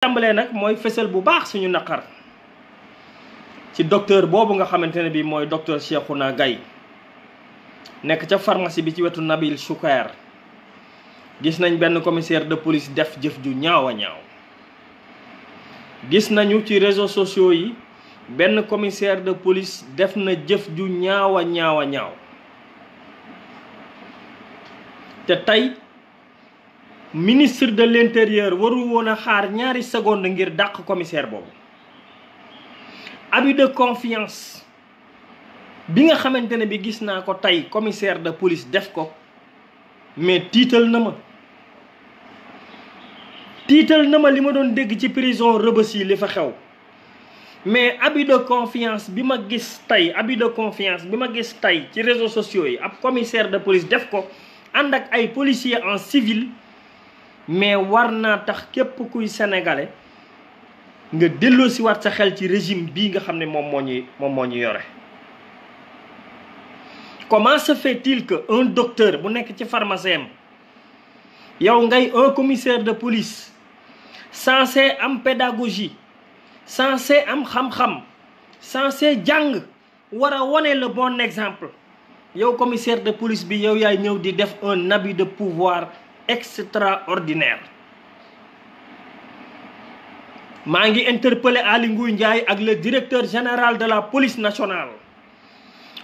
tàmbalee nag mooy fësal bu baax suñu naqar ci docteur boobu nga xamante ne bi mooy docteur Cheikhouna Gaye nekk ca pharmacie bi ci wetu Nabil Choucair. Gis nañ benn commissaire de police def jëf ju ñaaw a ñaaw. Gis nañu ci réseaux sociaux yi benn commissaire de police def na jëf ju ñaaw a ñaaw a ñaaw. te tey ministre de l'intérieur waru woon a xaar ñaari seconde ngir dàq commissaire boobu. Abus de confiance bi nga xamante ne bi gis naa ko tey commissaire de police def ko, mais tiital na ma li ma doon dégg ci prison Rebeuss yi li fa xew. mais abus de confiance bi ma gis tey ci réseaux sociaux yi ab commissaire de police def ko ànd ak ay policiers en civil, mais war naa tax képp kuy sénégalais nga delloosi waat sa xel ci régime bii nga xam ne moom moo ñu yore. Comment se fait-il que un docteur bu nekk ci pharmacie am yow ngay un commissaire de police censé am pédagogie, censé am xam-xam, censé jàng, war a wone le bon exemple, yow commissaire de police bi yow yaay ñëw di def un abus de pouvoir extraordinaire. maa ngi interpellé Aly Ngouille Ndiaye ak le directeur général de la police nationale.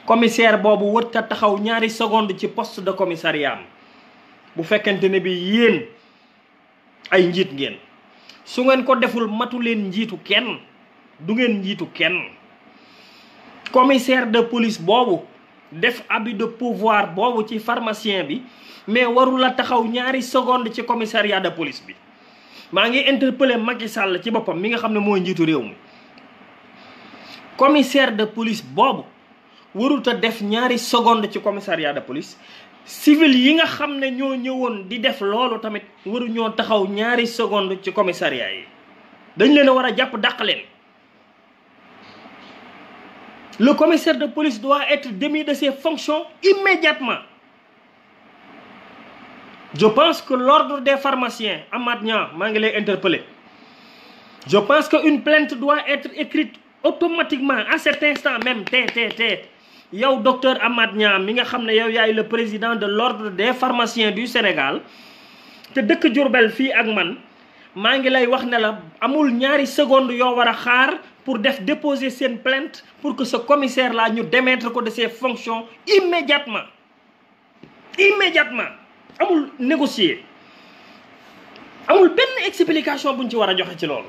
Commissaire boobu wër ta taxaw ñaari seconde ci poste de commissariat bu fekkente ne bi yéen ay njiit ngeen. su ngeen ko deful matu leen njiitu kenn, du ngeen njiitu kenn. Commissaire de police boobu def abus de pouvoir boobu ci pharmacien bi, mais warul la taxaw ñaari seconde ci commissariat de police bi. maa ngi interpellé Macky Sall ci boppam mi nga xam ne mooy njiitu réew mi. Commissaire de police boobu warut a def ñaari seconde ci commissariat de police. Civil yi nga xam ne ñoo ñëwoon di def loolu tamit waru ñoo taxaw ñaari seconde ci commissariat yi. dañ leen a war a jàpp dàq leen. Le commissaire de police doit être démis de ses fonctions immédiatement. Je pense que l'ordre des pharmaciens, Amath Niang, maa ngi lay interpeller. Je pense qu'une plainte doit être écrite automatiquement à cet instant même. yow docteur Amath Niang mi nga xam ne yow yaay le président de l'ordre des pharmaciens du Sénégal te dëkk Diourbel fii ak man, maa ngi lay wax ne la amul ñaari seconde yoo war a xaar pour déposer seen plainte pour que ce commissaire là ñu démettre ko de ses fonctions immédiatement. Amul négocier, amul benn explication buñ ci war a joxe ci loolu.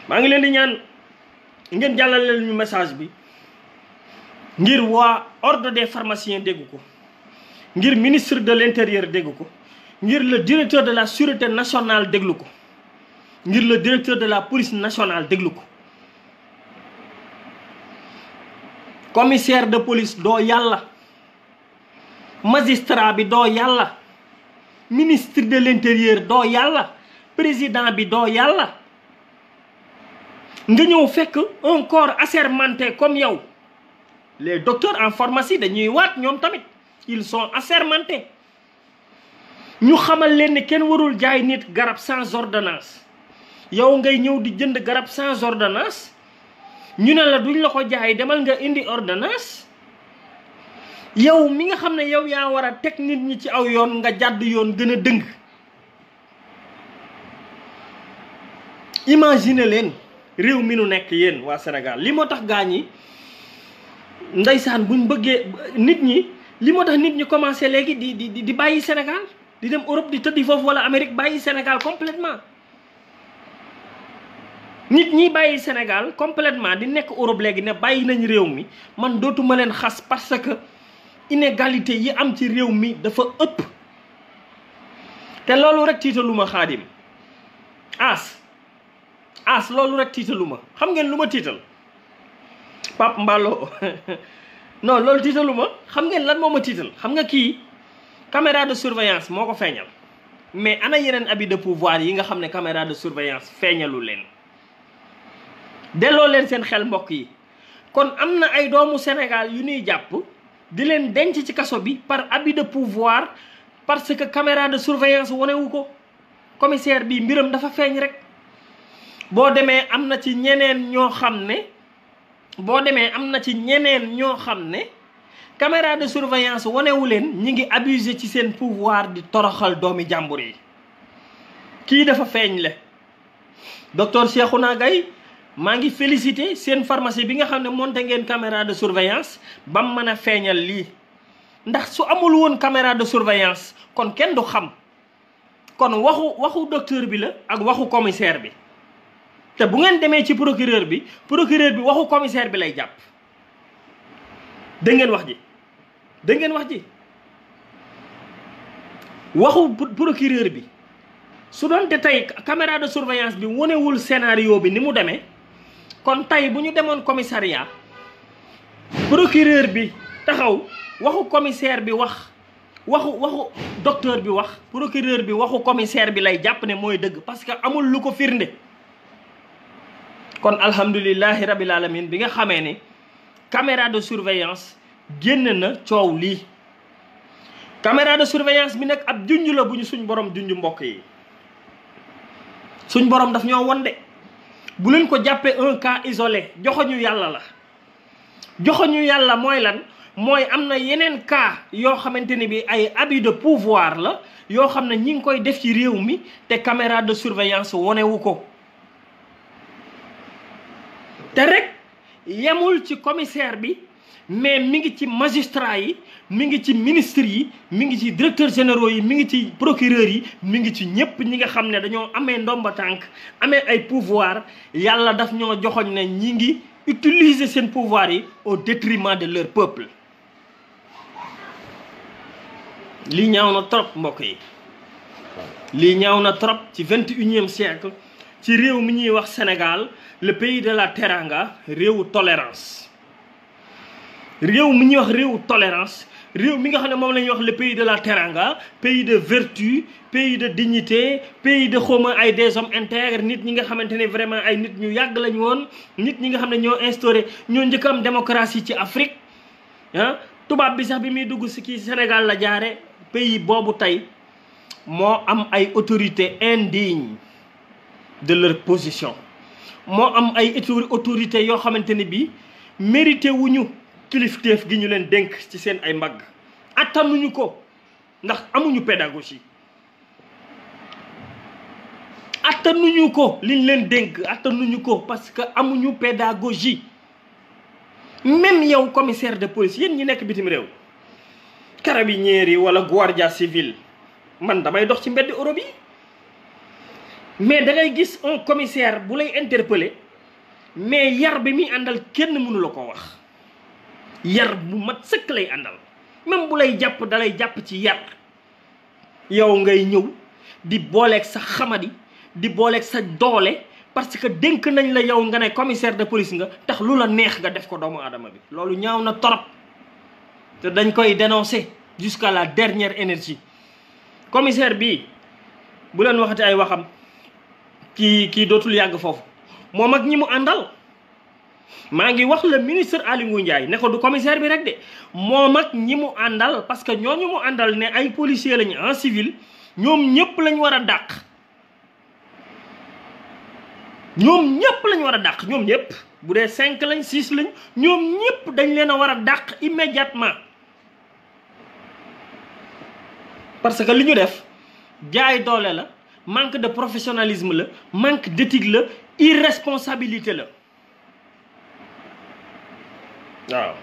maa ngi leen di ñaan ngeen jàllale ñu message bi ngir waa ordre des pharmaciens dégg ko, ngir ministre de l'intérieur dégg ko, ngir le directeur de la sûreté nationale déglu ko, ngir le directeur de la police nationale déglu ko. Commissaire de police doo yàlla, magistrat bi doo yàlla, ministre de l'intérieur doo yàlla, président bi doo yàlla. nga ñëw fekk un corps assermenté comme yow. Les docteurs en pharmacie dañuy waat ñoom tamit, ils sont assermentés. ñu xamal leen ne kenn warul jaay nit garab sans ordonnance. yow ngay ñëw di jënd garab sans ordonnance, ñu ne la duñ la ko jaay, demal nga indi ordonnance. yow mi nga xam ne yow yaa war a teg nit ñi ci aw yoon, nga jàdd yoon gën a dëng. Imagine leen réew mi nu nekk yéen waa Sénégal. li moo tax gaañ yi ndeysaan buñ bëggee nit ñi, li moo tax nit ñi commencé léegi di bàyyi Sénégal, di dem Europe di tëddi foofu wala Amérique, bàyyi Sénégal complètement. nit ñi bàyyi Sénégal complètement di nekk Europe léegi ne bàyyi nañ réew mi. man dootuma leen xas parce que inégalité yi am ci réew mi dafa ëpp. te loolu rek tiitaluma Xaadim as loolu rek tiitaluma. xam ngeen lu ma tiital Pape Mballo non loolu tiitaluma. xam ngeen lan moo ma tiital? xam nga kii caméra de surveillance moo ko feeñal, mais ana yeneen abus de pouvoir yi nga xam ne caméra de surveillance feeñalu leen. delloo leen seen xel mbokk yi. kon am na ay doomu Sénégal yu ñuy jàpp di leen denc ci kaso bi par abus de pouvoir parce que caméra de surveillance wanewu ko. commissaire bi mbiram dafa feeñ rek. boo demee am na ci ñeneen ñoo xam ne caméra de surveillance wanewu leen ñi ngi abuser ci seen pouvoir di toroxal doomi jàmbur yi. kii dafa feeñ le docteur Cheikhouna Gaye maa ngi félicité seen pharmacie bi nga xam ne monté ngeen caméra de surveillance bam mën a feeñal lii. ndax su amul woon caméra de surveillance kon kenn du xam, kon waxu docteur bi la ak waxu commissaire bi. te bu ngeen demee ci procureur bi waxu commissaire bi lay jàpp. dégg ngeen wax ji waxu procureur bi su doon te tey caméra de surveillance bi wonewul scénario bi ni mu demee kon tey bu ñu demoon commissariat procureur bi taxaw waxu commissaire bi waxu docteur bi wax, procureur bi waxu commissaire bi lay jàpp ne mooy dëgg parce que amul lu ko firnde. kon alhamdulillahi rabbil alamin bi nga xamee ne caméra de surveillance génn na coow lii. caméra de surveillance bi nag ab junj la bu ñu suñ borom junj mbokk yi. suñ borom daf ñoo won de bu leen ko jàppee un cas isolé joxoñu yàlla la. joxoñu yàlla mooy lan mooy am na yeneen cas yoo xamante ni bi ay abus de pouvoir la yoo xam ne ñi ngi koy def ci réew mi te caméra de surveillance wonewu ko. te rek yemul ci commissaire bi mais mi ngi ci magistrat yi, mi ngi ci ministre yi, mi ngi ci directeur généraux yi, mi ngi ci procureur yi, mi ngi ci ñëpp ñi nga xam ne dañoo amee ndomba tànk amee ay pouvoir. yàlla daf ñoo joxoñ ne ñi ngi utiliser seen pouvoir yi au détriment de leur peuple. lii ñaaw na trop mbokk yi, lii ñaaw na trop ci 21e siècle ci réew mi ñuy wax Sénégal, le pays de la teranga, réewu tolérance. réew mi ñuy wax réewu tolérance, réew mi nga xam ne moom la ñuy wax le pays de la teranga, pays de vertu, pays de dignité, pays de xawma ay des hommes intègres, nit ñi nga xamante ne vraiment ay nit ñu yàgg lañu woon, nit ñi nga xam ne ñoo instauré ñoo njëkk am démocratie ci Afrique. tubaab bi sax bi muy dugg si kii Sénégal la jaare. pays boobu tey moo am ay autorités indignes de leur position, moo am ay autorités yoo xamante ne bii mérité wuñu kilifteef gi ñu leen dénk ci seen ay mbagg. attanuñu ko ndax amuñu pédagogie, attanuñu ko liñ leen dénk, attanuñu ko parce que amuñu pédagogie. même yow commissaire de police, yéen ñi nekk bitim réew, carabinieri yi wala guardia civil, man damay dox ci mbedd Europe yi mais da ngay gis un commissaire bu lay interpeller mais yar bi muy àndal kenn mënu la ko wax. yar bu mat sëkk lay àndal, même bu lay jàpp dalay jàpp ci yar. yow ngay ñëw di booleeg sa xamadi, di booleeg sa doole parce que dénk nañ la yow nga ne commissaire de police nga, tax lu la neex nga def ko doomu aadama bi. loolu ñaaw na torop te dañ koy dénoncer jusqu'à la dernière énergie. commissaire bi bu leen waxati ay waxam, kii dootul yàgg foofu moom ak ñi mu àndal. maa ngi wax le ministre Aly Ngouille Ndiaye ne ko du commissaire bi rek de, moom ak ñi mu àndal, parce que ñooñu mu àndal ne ay policiers lañu en civil, ñoom ñëpp lañ war a dàq. ñoom ñëpp lañ war a dàq, ñoom ñëpp. bu dee 5 lañ 6 lañ, ñoom ñëpp dañ leen a war a dàq immédiatement. parce que li ñu def jaay doole la, manque de professionnalisme la, manque d'éthique la, irresponsabilité la. waaw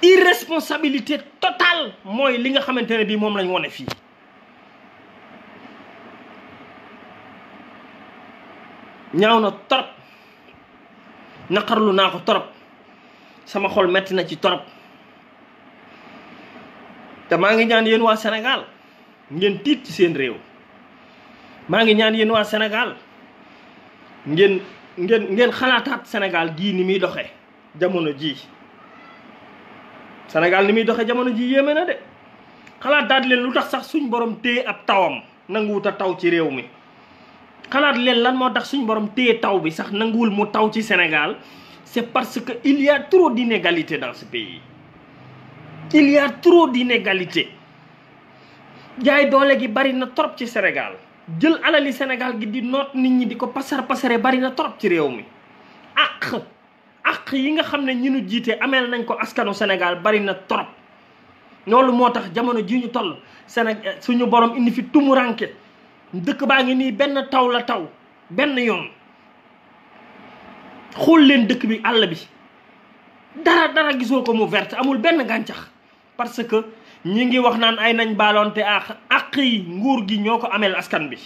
irresponsabilité totale mooy li nga xamante ne bii moom lañ wone fii. ñaaw na torop, naqarlu naa ko torop, sama xol metti na ci torop. te maa ngi ñaan yéen waa Sénégal ngeen tiit ci seen réew. maa ngi ñaan yéen waa Sénégal ngeen xalaataat Sénégal gii ni muy doxee jamono jii. Sénégal ni muy doxee jamono jii yéeme na de. xalaataat leen lu tax sax suñ borom téye ab tawam nanguwut a taw ci réew mi. xalaat leen lan moo tax suñ borom téye taw bi sax nanguwul mu taw ci Sénégal. c'est parce que il y a trop d'inégalités dans ce pays. il y a trop d'inégalités. jaay doole gi bari na trop ci Sénégal jël alali Sénégal gi di noot nit ñi di ko pasare bari na trop ci réew mi ak yi nga xam ne ñi nu jiite ameel nañ ko askanu Sénégal bari na trop loolu moo tax jamono ji ñu toll Sénégal suñu borom indi fi tumuranke dëkk baa ngi nii benn taw la taw benn yoon xool leen dëkk bi àll bi dara gisoo ko mu verte amul benn gàncax parce que ñi ngi wax naan ay nañ baaloonte ak yi nguur gi ñoo ko ameel askan bi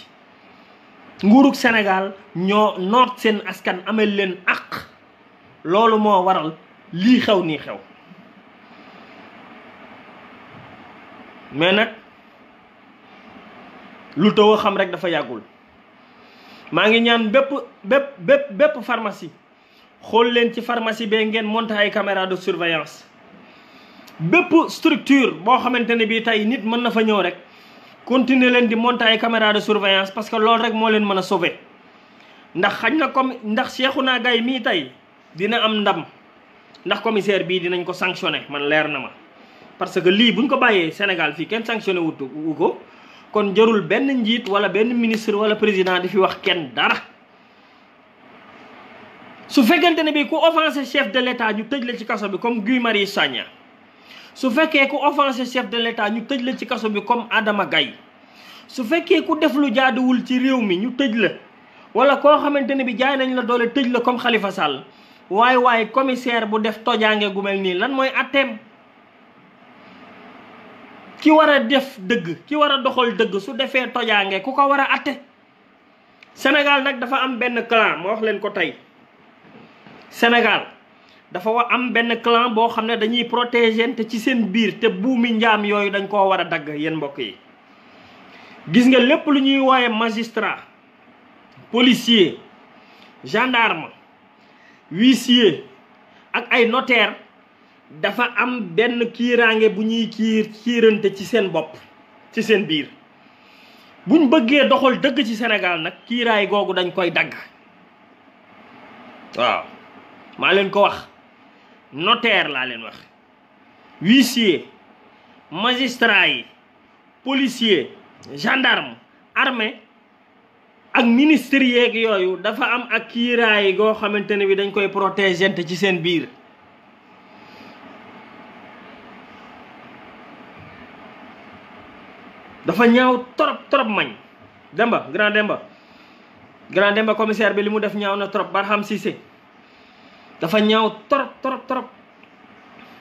nguurug Sénégal ñoo noot seen askan ameel leen ak loolu moo waral lii xew nii xew mais nag lu taw a xam rek dafa yàggul maa ngi ñaan bépp pharmacie xool leen ci pharmacie bee ngeen monté ay caméra de surveillance bépp structure boo xamante ne bii tey nit mën na fa ñëw rek continuer leen di monter ay caméra de surveillance parce que loolu rek moo leen mën a sauver ndax xañ na comme ndax Cheikhouna Gaye mii tey dina am ndam ndax commissaire bii dinañ ko sanctionné man leer na ma parce que lii buñ ko bàyyee Sénégal fii kenn sanctionné wu ko kon jarul benn njiit wala benn ministre wala président di fi wax kenn dara su fekkente ne bii ku offensé chef de l'état ñu tëj la ci kaso bi comme Guy Marius Sagna su fekkee ku offensé chef de l'état ñu tëj la ci kaso bi comme Adama Gaye su fekkee ku def lu jaaduwul ci réew mi ñu tëj la wala koo xamante ne bi jaay nañ la doole tëj la comme Khalifa Sall waaye commissaire bu def tojaange gu mel nii lan mooy atteem ki war a def dëgg ki war a doxal dëgg su defee tojaange ku ko war a atte Sénégal nag dafa am benn clan ma wax leen ko tey Sénégal dafa am benn clan boo xam ne dañuy protéger te ci seen biir te buumi njaam yooyu dañ koo war a dagg yéen mbokk yi gis nga lépp lu ñuy wooye magistrat policier gendarme huissier ak ay notaire dafa am benn kiiraange bu ñuy kiirante ci seen bopp ci seen biir buñ bëggee doxal dëgg ci Sénégal nag kiiraay googu dañ koy dagg waaw maa leen ko wax notaire laa leen wax huissier magistrat yi policier gendarme armée ak ministre yeeg yooyu dafa am ak kiiraay goo xamante ne bi dañ koy protéger ci seen biir dafa ñaaw trop mañ grand Demba commissaire bi li mu def ñaaw na trop Barham Cissé dafa ñaaw trop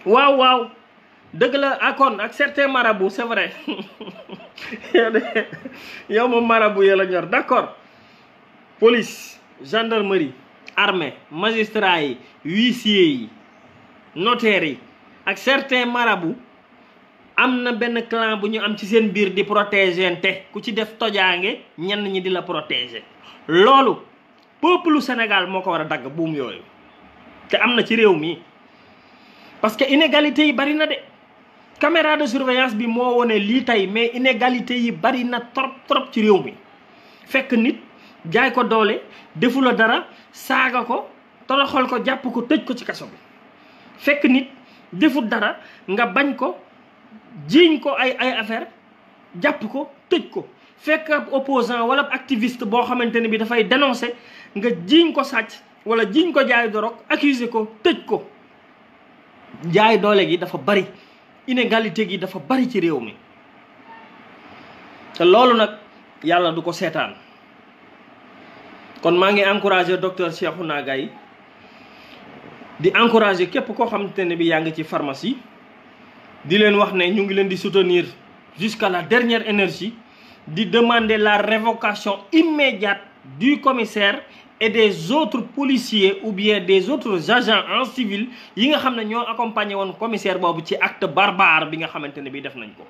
waaw dëgg la akon ak certains marabouts c'est vrai yow moom marabout ya la ñor d'accord police gendarmerie armée magistrat yi huissier yi notaire yi ak certains marabouts am na benn clan bu ñu am ci seen biir di protéger te ku ci def tojaange ñenn ñi di la protéger loolu peuple Sénégal moo ko war a dagg buum yooyu te am na ci réew mi parce que inégalité yi bari na de caméra de surveillance bi moo wone lii tey mais inégalité yi bari na trop ci réew mi fekk nit jaay ko doole defu la dara saaga ko toroxal ko jàpp ko tëj ko ci kaso bi fekk nit deful dara nga bañ ko jiiñ ko ay affaire jàpp ko tëj ko fekk ab opposant wala activiste boo xamante ne bi dafay dénoncer nga jiiñ ko sàcc wala jiiñ ko jaay dorog accuser ko tëj ko jaay doole gi dafa bari inégalité gi dafa bari ci réew mi te loolu nag yàlla du ko seetaan kon maa ngi encourager docteur Cheikhouna Gaye di encourager képp koo xamante ne bi yaa ngi ci pharmacie di leen wax ne ñu ngi leen di soutenir jusqu'à la dernière énergie di demander la révocation immédiate du commissaire et des autres policiers ou bien des autres agents en civil yi nga xam ne ñoo accompagné woon commissaire boobu ci acte barbare bi nga xamante ne bi def nañ ko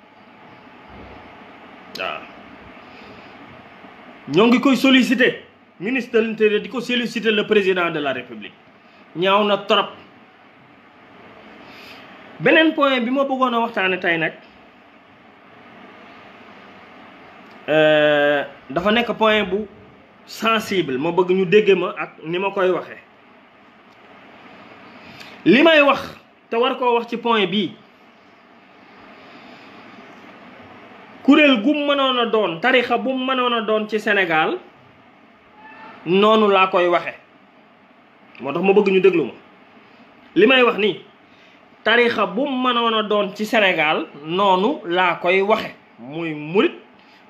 waaw ñoo ngi koy solliciter ministre de l'Intérieur di ko solliciter le président de la République ñaaw na trop beneen point bi ma bëggoon a waxtaane tey nag dafa nekk point bu sensible ma bëgg ñu dégg ma ak ni ma koy waxee li may wax te war koo wax ci point bii kuréel gu mënoon a doon tarixa bu mënoon a doon ci Sénégal noonu laa koy waxe moo tax ma bëgg ñu déglu ma li may wax nii tarixa bu mënoon a doon ci Sénégal noonu laa koy waxe muy murit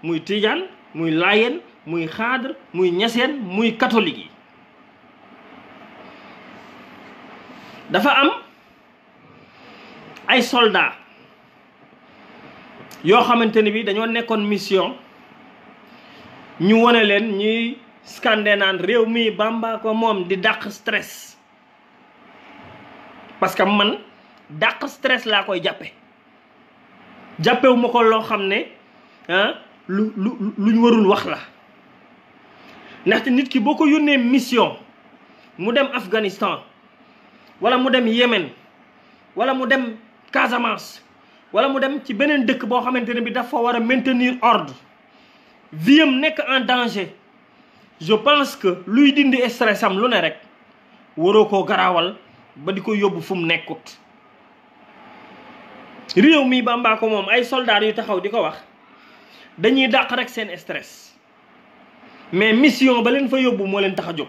muy tijaan muy laayeen muy xaadar muy ñaseen muy catholique yi dafa am ay soldats yoo xamante ni bi dañoo nekkoon mission ñu wone leen ñuy scandé naan réew mi Bamba ko moom di dàq stress parce que man dàq stress laa koy jàppewu ma ko loo xam ne lu ñu warul wax la ndaxte nit ki boo ko yónnee mission mu dem Afghanistan wala mu dem Yémen wala mu dem Casamance wala mu dem ci beneen dëkk boo xamante ne bi dafa war a maintenir ordre vie am nekk en danger je pense que luy dindi stress am lu ne rek waroo koo garaawal ba di ko yóbbu fu mu nekkut réew mi Bamba ko moom ay soldats yu taxaw di ko wax dañuy dàq rek seen stress mais mission ba leen fa yóbbu moo leen tax a jóg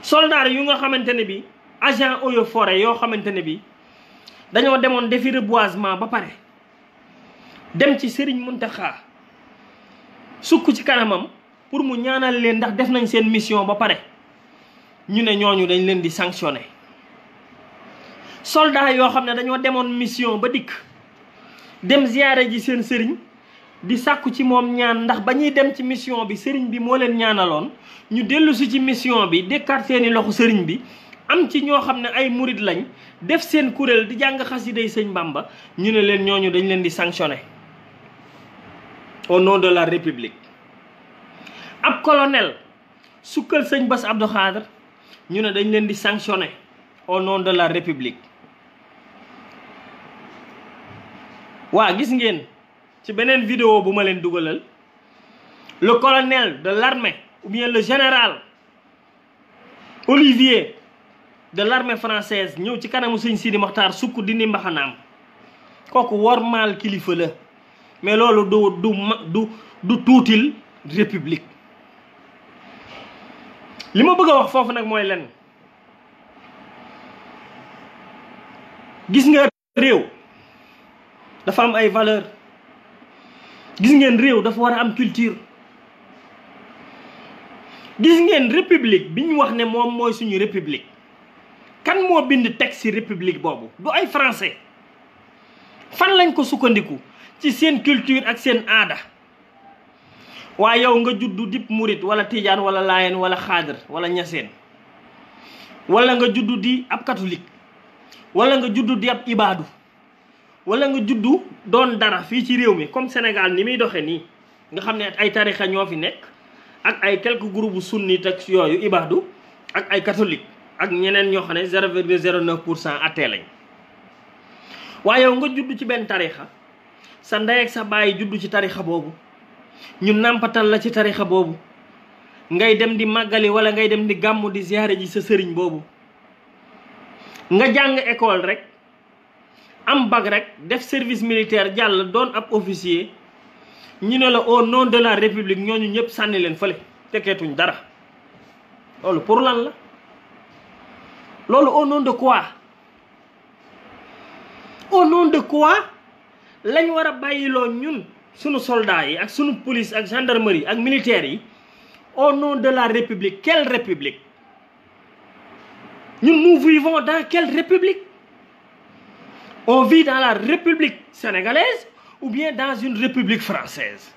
soldats yu nga xamante ne bi agent eaux et forêt yoo xamante ne bi dañoo demoon defi reboisement ba pare dem ci Serigne Mountakha sukk ci kanamam pour mu ñaanal leen ndax def nañ seen mission ba pare ñu ne ñooñu dañ leen di sanctionner soldats yoo xam ne dañoo demoon mission ba dikk dem ziyaare ji seen sëriñ di sàkku ci moom ñaan ndax ba ñuy dem ci mission bi sëriñ bi moo leen ñaanaloon ñu dellu si ci mission bi dékkaat seeni loxo sëriñ bi am ci ñoo xam ne ay murit lañ def seen kuréel di jàng xasiday sëñ Bamba ñu ne leen ñooñu dañ leen di sanctionner au nom de la République ab colonel sukkal sëñ Bass Abdou Khadre ñu ne dañ leen di sanctionner au nom de la République waa gis ngeen ci beneen vidéo bu ma leen dugalal le colonel de l'armée ou bien le général Olivier de l'armée française ñëw ci kanamu sëñ Sidi Mokhtar sukk dindi mbaxanaam kooku wormaal kilifa la mais loolu du tuutil république li ma bëgg a wax foofu nag mooy lenn gis nga réew dafa am ay valeur gis ngeen réew dafa war a am culture gis ngeen république bi ñu wax ne moom mooy suñu république kan moo bind texte ci république boobu du ay français fan lañ ko sukkandiku ci seen culture ak seen aada waaye yow nga juddu dib murit wala tijaan wala laayeen wala xaadar wala ñaseen wala nga juddu di ab catholique wala nga juddu di ab ibaadu wala nga juddu doon dara fii ci réew mi comme Sénégal ni muy doxe nii nga xam ne ay tarixa ñoo fi nekk ak ay quelques groupes sunnit ak yooyu ibaadu ak ay catholique ak ñeneen ñoo xam ne 0,09% athée lañ waaye yow nga juddu ci benn tarixa sa ndey ak sa baay juddu ci tarixa boobu ñu nàmpatal la ci tarixa boobu ngay dem di màggali wala ngay dem di gàmmu di ziyaare ji sa sëriñ boobu nga jàng école rek am bac rek def service militaire jàll doon ab officier ñu ne la au nom de la république ñooñu ñëpp sànni leen fële tekkeetuñ dara loolu pour lan la loolu au nom de quoi au nom de quoi lañ war a bàyyiloo ñun sunu soldats yi ak sunu police ak gendarmerie ak militaires yi au nom de la république quelle république ñun nous vivons dans quelle république on vit dans la république sénégalaise ou bien dans une république française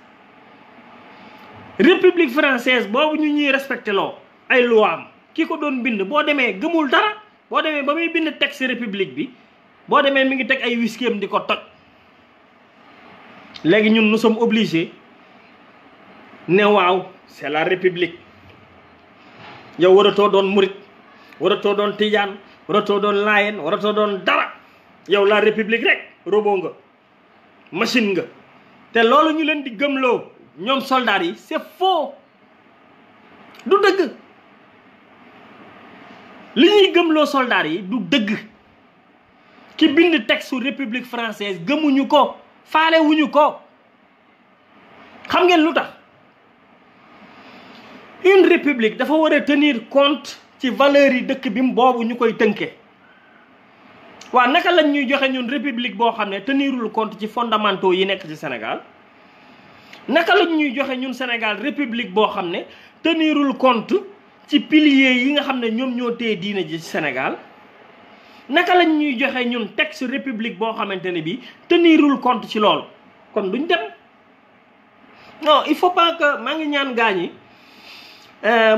république française boobu ñu ñuy respecté loo ay loi am ki ko doon bind boo demee gëmul dara boo demee ba muy bind texte république bi boo demee mi ngi teg ay wiskeem di ko toj léegi ñun nous sommes obligés ne waaw c'est la république yow waratoo doon murit waratoo doon tijaan waratoo doon laayeen waratoo doon dara yow la république rek robot nga machine nga te loolu ñu leen di gëmloo ñoom soldats yi c'est faux du dëgg li ñuy gëmloo soldats yi du dëgg ki bind texte république française gëmuñu ko faale wuñu ko. xam ngeen lu tax une république dafa war a tenir compte ci valeurs yi dëkk bi boobu ñu koy tënke waa naka lañ ñuy joxe ñun république boo xam ne tenirul compte ci fondamentaux yi nekk ci Sénégal naka lañ ñuy joxe ñun Sénégal république boo xam ne tenirul compte ci piliers yi nga xam ne ñoom ñoo téye diine ji ci Sénégal naka lañ ñuy joxe ñun texte république boo xamante ne bi tenirul compte ci loolu kon duñ dem. non il faut pas que maa ngi ñaan gaañ yi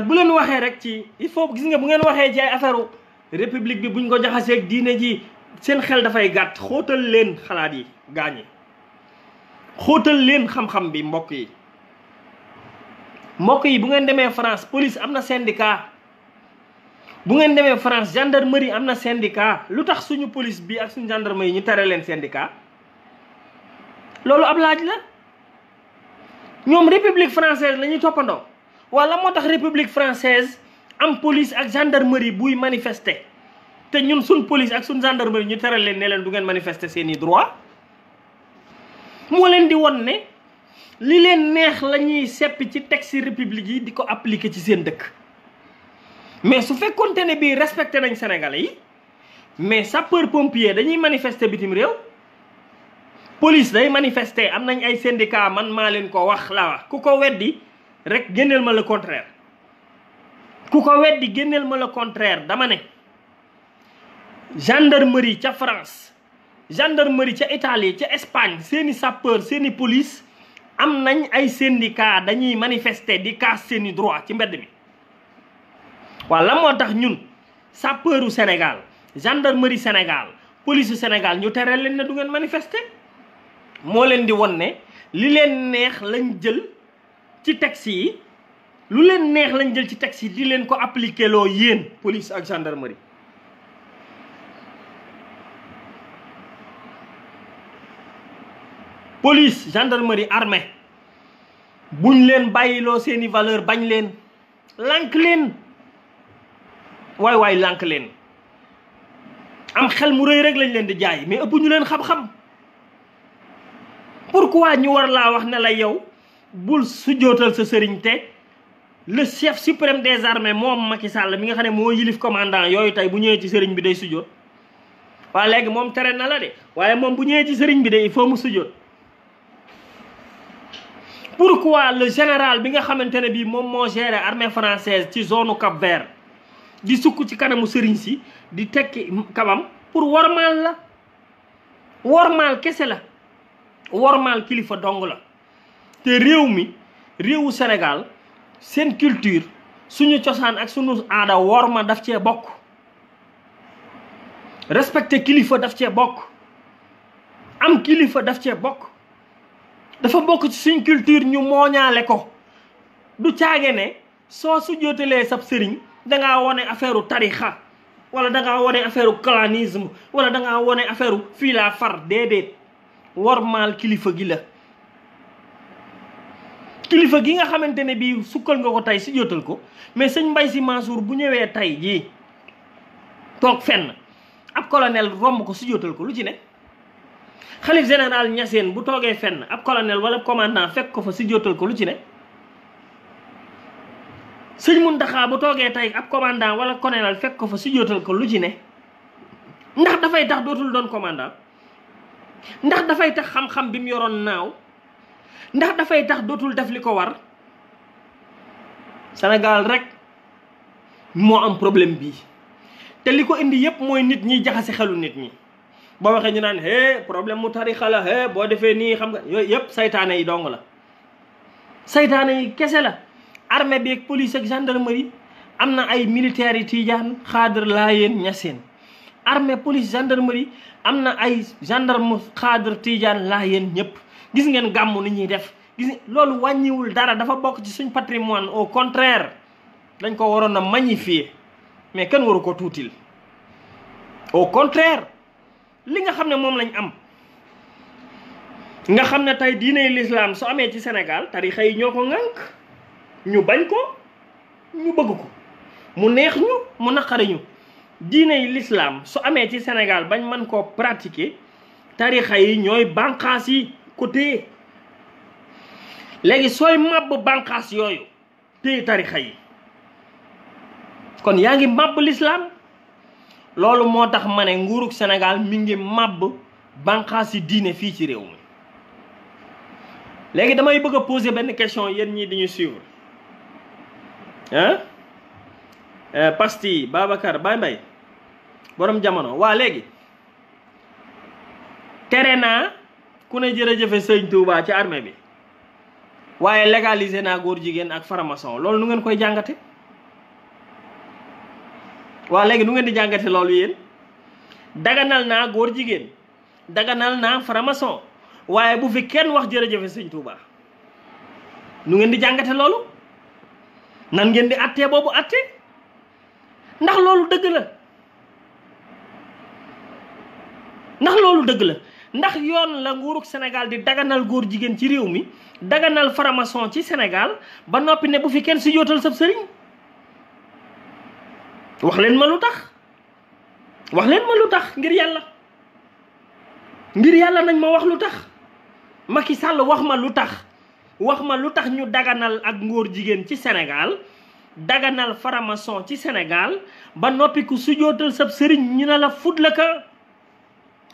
bu leen waxee rek ci il faut gis nga bu ngeen waxee ci ay affaire république bi buñ ko jaxasee ak diine ji seen xel dafay gàtt. xóotal leen xalaat yi gaañ yi xóotal leen xam-xam bi mbokk yi bu ngeen demee France police am na syndicat bu ngeen demee France gendarmerie am na syndicat lu tax suñu police bi ak suñu gendarmerie ñu tere leen syndicat loolu ab laaj la. ñoom république française la ñuy toppandoo wala moo tax république française am police ak gendarmerie buy manifester te ñun suñ police ak suñ gendarmerie ñu tere leen ne leen du ngeen manifester seeni droit moo leen di won ne li leen neex la ñuy seppi ci texte république yi di ko appliquer ci seen dëkk. mais su fekkonte ne bii respecté nañ Sénégalais yi mais sapeur pompier dañuy manifester bitim réew. police day manifester am nañ ay syndicat man maa leen ko wax la wax ku ko weddi rek génneel ma le contraire dama ne gendarmerie ca France gendarmerie ca Italie ca Espagne seeni sapeur seeni police am nañ ay syndicat dañuy manifester di kaas seeni droit ci mbedd mi. wala moo tax ñun sapeuru Sénégal gendarmerie Sénégal police Sénégal ñu tere leen ne du ngeen manifester. moo leen di won ne li leen neex lañ jël ci texte yi lu leen neex lañ jël ci texte yi di leen ko appliquer loo yéen police ak gendarmerie. police gendarmerie armée buñ leen bàyyiloo seeni valeur bañ leen lànk leen waay lànk leen am xel mu rëy rek lañ leen di jaay mais ëpp ñu leen xam-xam. pourquoi ñu war laa wax ne la yow bul sujjootal sa sëriñ te le chef suprême des armées moom Macky Sall mi nga xam ne moo yilif commandant yooyu tey bu ñëwee ci sëriñ bi day sujjoot waaye léegi moom tere na la de waaye moom bu ñëwee ci sëriñ bi de il faut mu sujjoot. pourquoi le général bi nga xamante ne bii moom moo géré armée française ci zone Cap Vert di sukk ci kanamu sëriñ si di tekki kabam pour wormaal la wormaal kese la. wormaal kilifa dong la te réewu Sénégal seen culture suñu cosaan ak suñu aada worma daf cee bokk respecter kilifa daf cee bokk am kilifa daf cee bokk dafa bokk ci suñ culture ñu mooñaale ko du caage ne soo su jootalee sab sëriñ dangaa wone affaire u tarixa wala dangaa wone affaire u clanisme wala dangaa wone affaire u fii laa far déedéet wormaal kilifa gi la kilifa gi nga xamante ne bii sukkal nga ko tey si jotal ko mais sëñ Mbaye Sy Mansour bu ñëwee tey jii toog fenn ab colonel romb ko si jotal ko lu ci ne xalif général Niassène bu toogee fenn ab colonel wala commandant fekk ko fa si jotal ko lu ci ne sëñ Mountakha bu toogee tey ab commandant wala colonel fekk ko fa si jotal ko lu ci ne ndax dafay tax dootul doon commandant ndax dafay tax xam-xam bi mu yoroon naaw ndax dafay tax dootul def li ko war Sénégal rek moo am problème bii te li ko indi yépp mooy nit ñiy jaxase xelu nit ñi boo waxee ñu naan problème mu tarixa la boo defee nii xam nga yooyu yépp saytaane yi dong la saytaane yi kese la armée bi ak police ak gendarmerie am na ay militaires yi Tijaan Xaadir Laayeen Ñaseen armée police gendarmerie am na ay gendarme Xaadir Tijaan Laayeen ñëpp gis ngeen gàmmu ni ñuy def gis loolu wàññiwul dara dafa bokk ci suñ patrimoine au contraire dañ ko waroon a magnifier mais kenn waru ko tuutil au contraire li nga xam ne moom lañ am nga xam ne tey diiney l'islam su amee ci Sénégal tarixa yi ñoo ko ŋànk ñu bañ ko ñu bëgg ko mu neex ñu mu naqari ñu diiney l'islam su amee ci Sénégal bañ mën koo pratiquer tarixa yi ñooy bànqaas yi ko téye léegi sooy màbb bànqaas yooyu téye tarixa yi kon yaa ngi màbb l'islam. loolu moo tax ma ne nguurug Sénégal mi ngi màbb bànqaas yi diine fii ci réew mi. léegi damay bëgg a poser benn question yéen ñii di ñu suivre Pasti Babacar Baye Mbaye borom jamono waa léegi tere naa ku ne jërëjëfe sëñ Touba ci armée bi waaye légaliser naa góor jigéen ak faramason loolu nu ngeen koy jàngate waa léegi nu ngeen di jàngate loolu yéen daganal naa góor jigéen daganal naa faramason waaye bu fi kenn wax jërëjëfe sëñ Touba nu ngeen di jàngate loolu nan ngeen di attee boobu atte ndax loolu dëgg la ndax loolu dëgg la ndax yoon la nguurug Sénégal di daganal góor jigéen ci réew mi daganal faramason ci Sénégal ba noppi ne bu fi kenn si jootal sab sëriñ wax leen ma lu tax wax leen ma lu tax ngir yàlla nañ ma wax lu tax Macky Sall wax ma lu tax ñu daganal ak ngóor jigéen ci Sénégal daganal faramason ci Sénégal ba noppi ku sujootal sab sëriñ ñu ne la fut la ka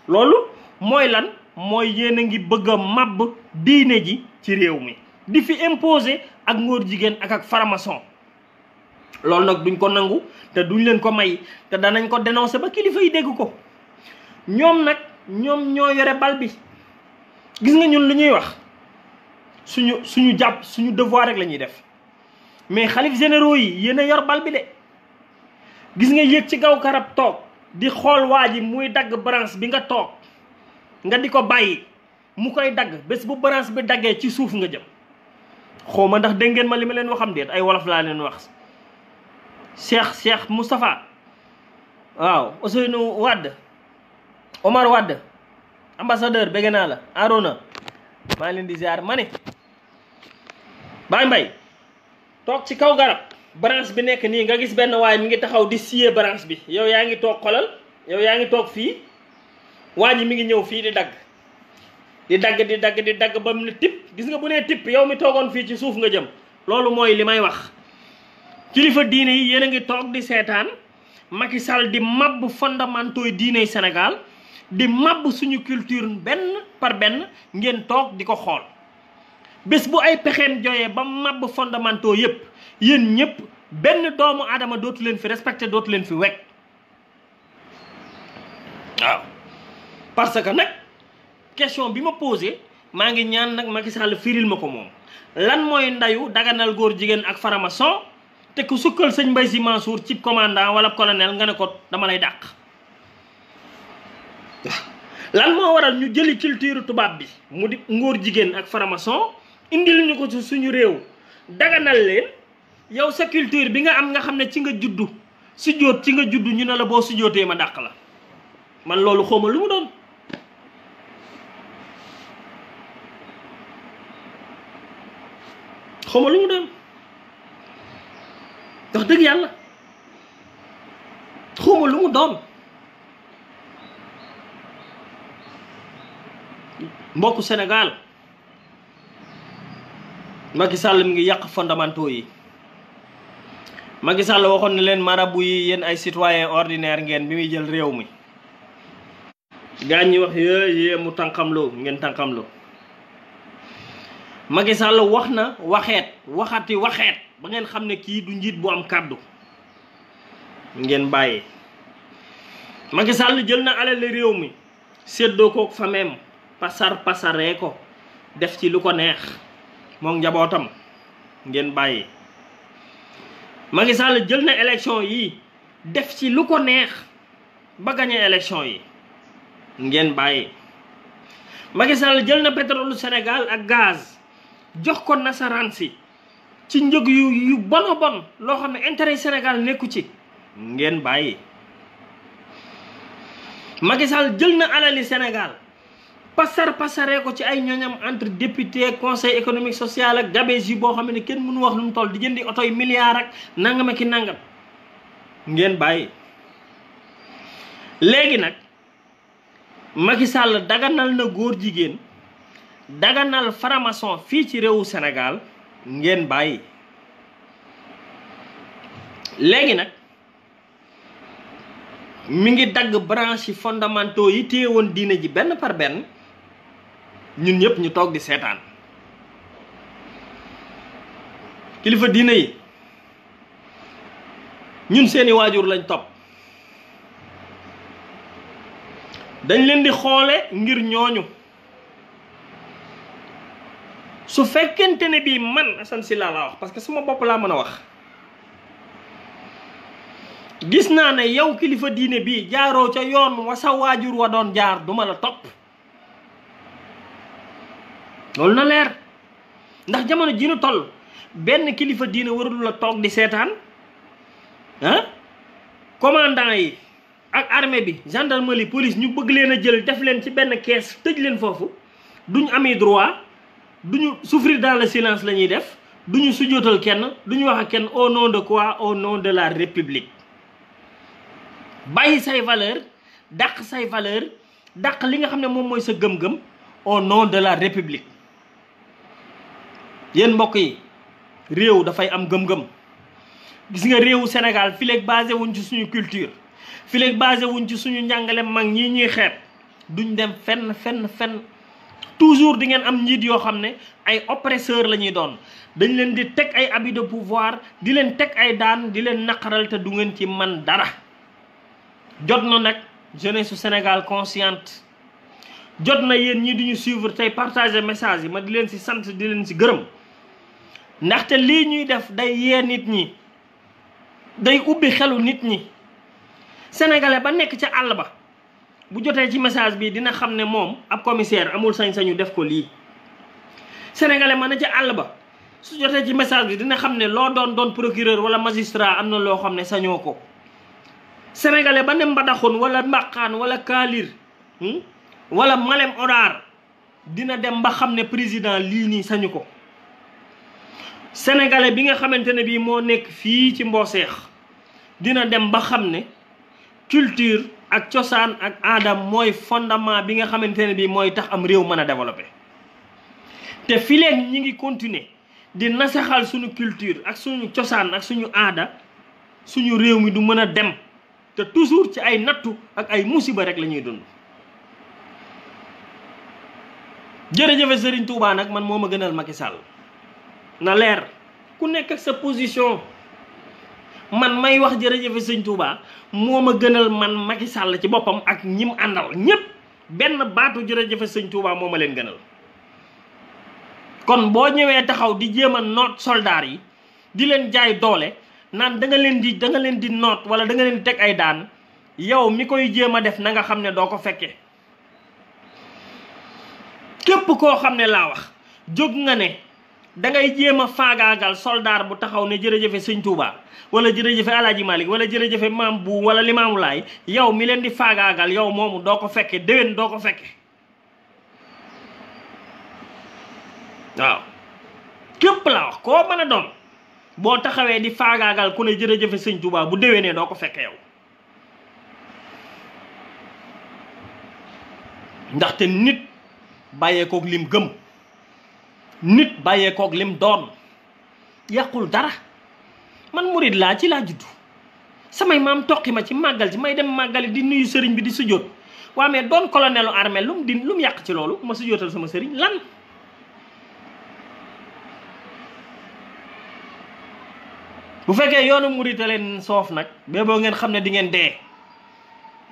loolu mooy lan mooy yéen a ngi bëgg a màbb diine ji ci réew mi di fi imposer ak ngóor jigéen ak faramason loolu nag duñ ko nangu te duñ leen ko may te danañ ko dénoncer ba kilifa yi dégg ko ñoom ñoo yore bal bi gis nga ñun lu ñuy wax suñu jàpp suñu devoir rek la ñuy def mais xalif généraux yi yéen a yor bal bi de gis nga yéeg ci kaw karab toog di xool waa ji muy dagg branche bi nga toog nga di ko bàyyi mu koy dagg bés bu branche bi daggee ci suuf nga jëm xaw ma ndax dégg ngeen ma li ma leen waxam déet ay wolof laa leen wax Cheikh Moustapha waaw Ousseynou Wade Omar Wade ambassadeur bëgg naa la Arona maa leen di ziar ma ne Baye Mbaye toog ci kaw garab branche bi nekk nii nga gis benn waay mi ngi taxaw di scier branche bi yow yaa ngi toog xolal yow yaa ngi toog fii waa ji mi ngi ñëw fii di dagg ba mu ne tipp gis nga bu nee tipp yow mi toogoon fii ci suuf nga jëm loolu mooy li may wax kilifa diine yi yéen a ngi toog di seetaan Macky Sall di mabb fondamentaux yi diine Sénégal di mabb suñu culture benn par benn ngeen toog di ko xool bés bu ay pexeem joyee ba mabb fondamentaux yépp yéen ñëpp benn doomu aadama dootu leen fi respecté dootu leen fi wekk waaw parce que nag question bi ma posé maa ngi ñaan nag Macky Sall firil ma ko moom lan mooy ndayu daganal góor jigéen ak faramason te ku sukkal sëñ Mbaye Sy Mansour cib commandant wala colonel nga ne ko dama lay dàq lan moo waral ñu jëli culture tubaab bi mu di ngóor jigéen ak faramason indil ñu ko ci suñu réew daganal leen yow sa culture bi nga am nga xam ne ci nga juddu sujjóot ci nga juddu ñu ne la boo sujjóotee ma dàq la man loolu xawma lu mu doon wax dëgg yàlla xawma lu mu doon mbokku Sénégal Macky Sall mi ngi yàq fondamentaux yi Macky Sall waxoon na leen marabu yi yéen ay citoyen ordinaire ngeen bi muy jël réew mi gaañ ñi wax yée mu tànqamloo ngeen tànqamloo Macky Sall wax na waxati waxeet ba ngeen xam ne kii du njiit bu am kàddu ngeen bàyyi Macky Sall jël na alal réew mi séddoo ko fameem pasaree ko def ci lu ko neex moom njabootam ngeen bàyyi Macky Sall jël na élection yi def ci lu ko neex ba gagné élection yi ngeen bàyyi Macky Sall jël na pétrole Sénégal ak gaz jox ko nasaraan si ci njëg yu bon bon loo xam ne intérêt Sénégal nekku ci ngeen bàyyi Macky Sall jël na alali Sénégal pasaree ko ci ay ñoñam entre député conseil économique social ak gabége yi boo xam ne kenn mënu wax lu mu toll di jëndi oto yi milliards ak nangam ki nangam ngeen bàyyi léegi nag Macky Sall daganal na góor jigéen daganal faramason fii ci réewu Sénégal ngeen bàyyi. léegi nag mi ngi dagg branche yi fondamentaux yi téye woon diine ji benn par benn ñun ñëpp ñu toog di seetaan. kilifa diine yi ñun seeni waajur lañ topp dañ leen di xoole ngir ñooñu. su fekkente ne bii man Assane Sylla laa wax parce que sama bopp laa mën a wax gis naa ne yow kilifa diine bii jaaroo ca yoon wa sa waajur wa doon jaar duma la topp. loolu na leer ndax jamono ji nu toll benn kilifa diine warul la toog di seetaan commandant yi ak armée bi gendarmerie police ñu bëgg leen a jël def leen ci benn kees tëj leen foofu duñ ami droit duñu souffrir dans le silence la ñuy def duñu sujjóotal kenn duñu wax ak kenn au nom de quoi au nom de la république. bàyyi say valeur dàq say valeur dàq li nga xam ne moom mooy sa gëm-gëm au nom de la république. yéen mbokk yi réew dafay am gëm-gëm gis nga réewu Sénégal fileeg basé wuñ ci suñu culture fileeg basé wuñ ci suñu njàngale mag ñii ñuy xeet duñ dem fenn toujours di ngeen am njiit yoo xam ne ay oppresseur la ñuy doon dañ leen di teg ay abus de pouvoir di leen teg ay daan di leen naqaral te du ngeen ci man dara. jot na nag jeunesse su Sénégal consciente jot na yéen ñii duñu suivre tey partager message yi ma di leen si sant di leen si gërëm ndaxte lii ñuy def day yee nit ñi day ubbi xelu nit ñi. sénégalais ba nekk ca àll ba bu jotee ci message bi dina xam ne moom ab commissaire amul sañ-sañu def ko lii. sénégalais ma ne ca àll ba su jotee ci message bi dina xam ne loo doon procureur wala magistrat am na loo xam ne sañoo ko. sénégalais ba ne mbadaxoon wala mbaqaan wala kaalir wala malem odaar dina dem ba xam ne président lii nii sañu ko. sénégalais bi nga xamante ne bii moo nekk fii ci mbooseex dina dem ba xam ne culture ak cosaan ak aadam mooy fondement bi nga xamante ne bii mooy tax am réew mën a développé. te fileeg ñi ngi continuer di nasaxal suñu culture ak suñu cosaan ak suñu aada suñu réew mi du mën a dem te toujours ci ay nattu ak ay musiba rek la ñuy dund. jërëjëf Serigne Touba nag man moo ma gënal Macky Sall na leer ku nekk ak sa position. man may wax jërëjëf Serigne Touba moo ma gënal man Macky Sall ci boppam ak ñim àndal ñépp benn baatu jërëjëf Serigne Touba moo ma leen gënal. kon boo ñëwee taxaw di jéem a noot soldaar yi di leen jaay doole naan da nga leen di noot wala da nga leen di teg ay daan yow mi koy jéem a def na nga xam ne doo ko fekkee. képp koo xam ne laa wax jóg nga ne da ngay jéem a faagaagal soldaar bu taxaw ne jërëjëfe Sëñ Touba wala jërëjëfe Alaaji Malik wala jërëjëfe Maam Bu wala Limaamu Laay yow mi leen di faagaagal yow moomu doo ko fekke déwén doo ko fekke. waaw képp laa wax koo mën a doon boo taxawee di faagaagal ku ne jërëjëfe Sëñ Touba bu déwénee doo ko fekke yow. ndaxte nit bàyyeekook lim gëm nit bàyyeekook lim doon yàqul dara. man murid laa ci laa juddu samay maam toqi ma ci màggal ci may dem màggali di nuyu sëriñ bi di sujjóot waa mais doon colonelu armée lu mu yàq ci loolu ma sujjóotal sama sëriñ lan. bu fekkee yoonu murid a leen soof nag bee boo ngeen xam ne di ngeen dee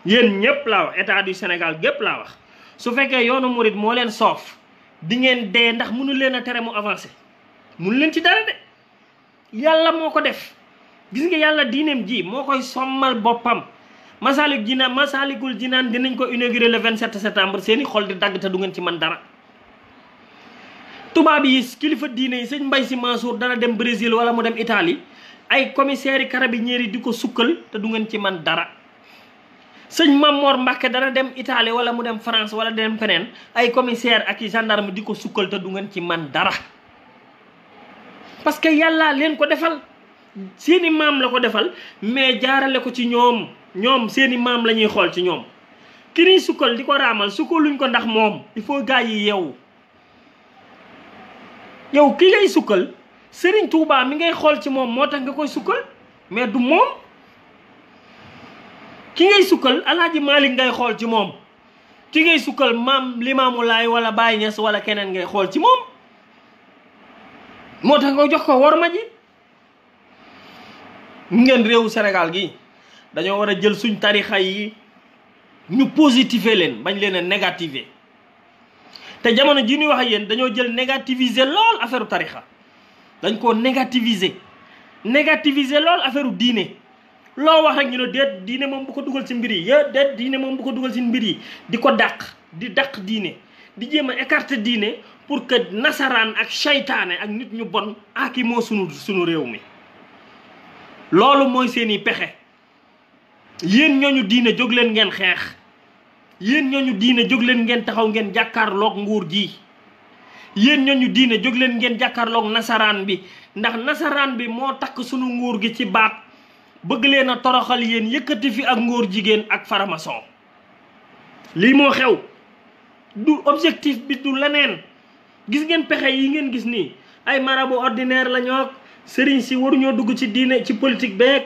yéen ñépp laa wax état du Sénégal gépp laa wax. su fekkee yoonu murid moo leen soof di ngeen dee ndax mënu leen a tere mu avancé mënu leen ci dara de yàlla moo ko def. gis nga yàlla diineem ji moo koy sommal boppam. Masaalikul Jinaan dinañ ko inauguré le 27 septembre seeni xol di dagg te du ngeen ci man dara. tubaab yi kilifa diine yi sëñ Mbay Si Mansour dana dem Brésil wala mu dem Italie ay commissaires yi carabinieri yi di ko sukkal te du ngeen ci man dara. sëñ Mamor Mbàkke dana dem Italie wala mu dem France wala dem feneen ay commissaire ak i gendarme di ko sukkal te du ngeen ci man dara. parce que yàlla leen ko defal seeni maam la ko defal mais jaarale ko ci ñoom seeni maam la ñuy xool ci ñoom ki ñuy sukkal di ko raamal sukkaluñ ko ndax moom. il faut gars yi yeewu yow ki ngay sukkal Serigne Touba mi ngay xool ci moom moo tax nga koy sukkal mais du moom. ki ngay sukkal Alaaji Malick ngay xool ci moom ki ngay sukkal maam Limaamu Laay wala Baay Ñas wala keneen ngay xool ci moom moo tax nga jox ko worma ji. ngeen réewu Sénégal gi dañoo war a jël suñ tarixa yi ñu positiver leen bañ leen a négativer te jamono ji ñuy wax ak yéen dañoo jël négativiser lool affaire tarixa dañ koo négativiser lool affaire diine. loo wax rek ñu ne déet diine moom bu ko dugal ci mbir yi déet diine moom bu ko dugal ci mbir yi di ko di dàq diine di jéem a écarter diine pour que nasaraan ak seytaane ak nit ñu bon aki moo sunu réew mi. loolu mooy seeni pexe yéen ñooñu diine jóg leen ngeen xeex yéen ñooñu diine jóg leen ngeen taxaw ngeen jàkkaarloog nguur gi yéen ñooñu diine jóg leen ngeen jàkkaarloog nasaraan bi ndax nasaraan bi moo takk sunu nguur gi ci baat bëgg leen a toroxal yéen yëkkati fi ak ngóor jigéen ak faramason. lii moo xew du objectif bi du leneen gis ngeen pexe yi ngeen gis nii ay marabout ordinaire la ñoo sëriñ si waruñoo dugg ci diine ci politique beeg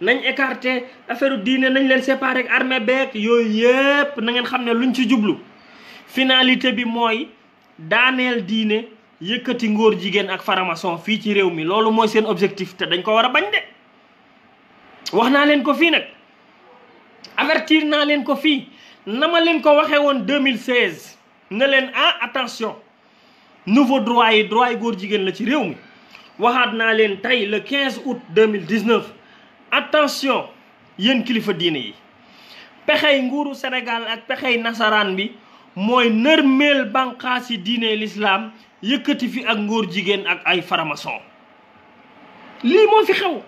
nañ écarté affaire diine nañ leen séparé ak armée beeg yooyu yëpp na ngeen xam ne luñ ci jublu finalité bi mooy daaneel diine yëkkati ngóor jigéen ak faramason fii ci réew mi loolu mooy seen objectif te dañ ko war a bañ de. wax naa leen ko fii nag avertir naa leen ko fii na ma leen ko waxee woon 2016 ne leen attention nouveau droit yi góor jigéen la ci réew mi. waxaat naa leen tey le 15 août 2019 attention yéen kilifa diine yi pexey nguuru Sénégal ak pexey nasaraan bi mooy nërmeel bànqaasi diine l'islam yëkkati fi ak ngóor jigéen ak ay faramason. lii moo fi xew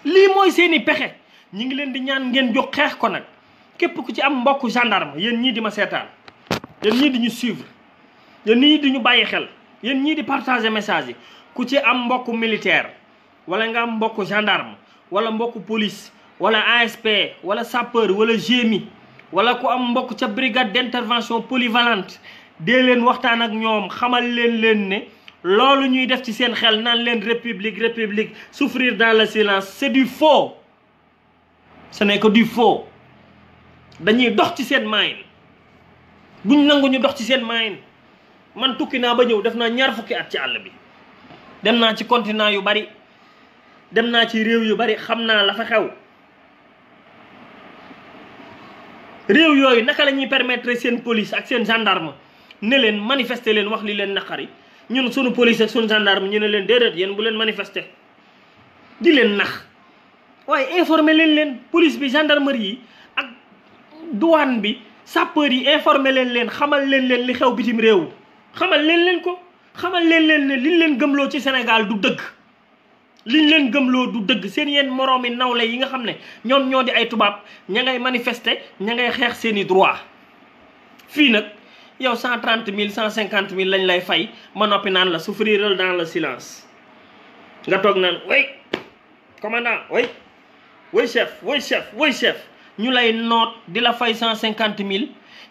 lii mooy seeni pexe ñi ngi leen di ñaan ngeen jóg xeex ko nag képp ku ci am mbokk gendarme yéen ñii di ma seetaan yéen ñii di ñu suivre yéen ñii di ñu bàyyi xel yéen ñii di partager message yi ku ci am mbokk militaire wala nga am mbokk gendarme wala mbokk police wala ASP wala sapeur wala GMI wala ku am mbokk ca brigade d'intervention polyvalente dee leen waxtaan ak ñoom xamal leen ne loolu ñuy def ci seen xel naan leen république souffrir dans le silence c'est du faux. ce n'est que du faux. dañuy dox ci seen maayin buñ nangu ñu dox ci seen maayin. man tukki naa ba ñëw def naa 20 at ci àll bi dem naa ci continent yu bari dem naa ci réew yu bari xam naa la fa xew. réew yooyu naka la ñuy permettre seen police ak seen gendarme ne leen manifester leen wax li leen naqari ñun sunu police ak sunu gendarme ñu ne leen déedéet yéen bu leen manifester di leen nax waaye informer leen police bi gendarmerie yi ak douane bi sapeur yi informer leen xamal leen li xew bitim réew xamal leen ko xamal leen ne liñ leen gëmloo ci Sénégal du dëgg liñ leen gëmloo du dëgg seen yeen moroomi nawle yi nga xam ne ñoom ñoo di ay tubaab ña ngay manifester ña ngay xeex seeni droit fii nag yow 130 000 150 000 lañ lay fay ma noppi naan la souffrir dans le silence nga toog naan way commandant way chef ñu lay noot di la fay 150 000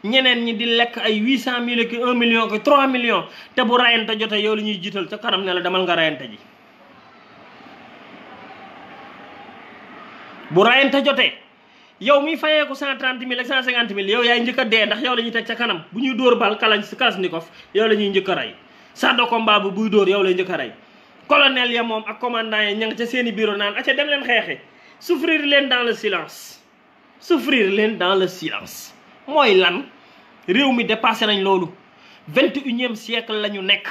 ñeneen ñi di lekk ay 800 000 ki 1 million ki 3 millions te bu rayante jotee yow la ñuy jiital ca kanam ne la demal nga rayante ji. bu rayante jotee yow miy fayeeku 130 000 ak 150 000 yow yaay njëkk a dee ndax yow la ñuy teg ca kanam bu ñuy dóor bal Kalashnikov yow la ñuy njëkk a rey char de combat bu buy dóor yow lay njëkk a rey colonel ya moom ak commandant ya ña nga ca seeni bureau naan acca dem leen xeexi souffrir leen dans le silence mooy lan réew mi dépassé nañ loolu 21e siècle la ñu nekk